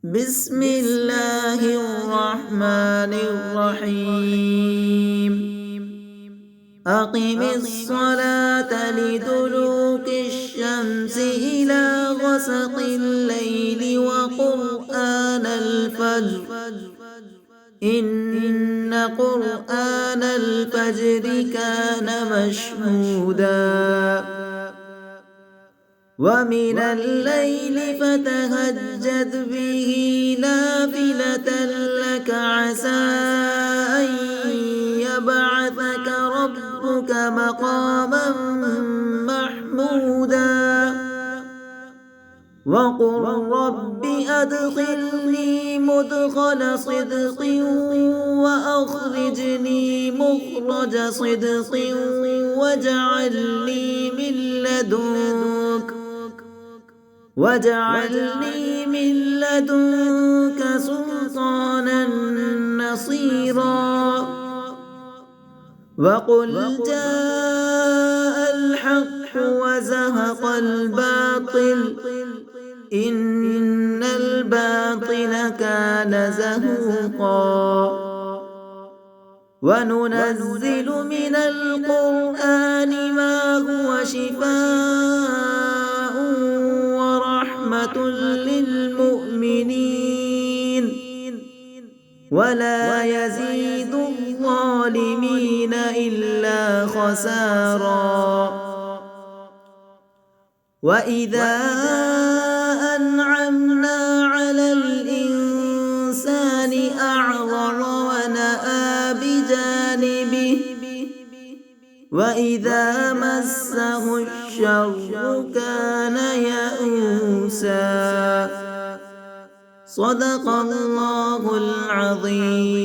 بسم الله الرحمن الرحيم أقم الصلاة لدلوك الشمس إلى غسق الليل وقرآن الفجر إن قرآن الفجر كان مشهودا ومن الليل فتهجد به نافلة لك عسى أن يبعثك ربك مقاما محمودا وقل رب أدخلني مدخل صدق وأخرجني مخرج صدق واجعلني من لدنك سلطانا نصيرا وقل جاء الحق وزهق الباطل إن الباطل كان زهوقا وننزل من القرآن ما هو شفاء ورحمة للمؤمنين ولا يزيد الظالمين إلا خسارا وإذا أنعمنا على الإنسان أعرض ونأى بجانبه وإذا مسه الشر كان يئوسا صدق الله العظيم.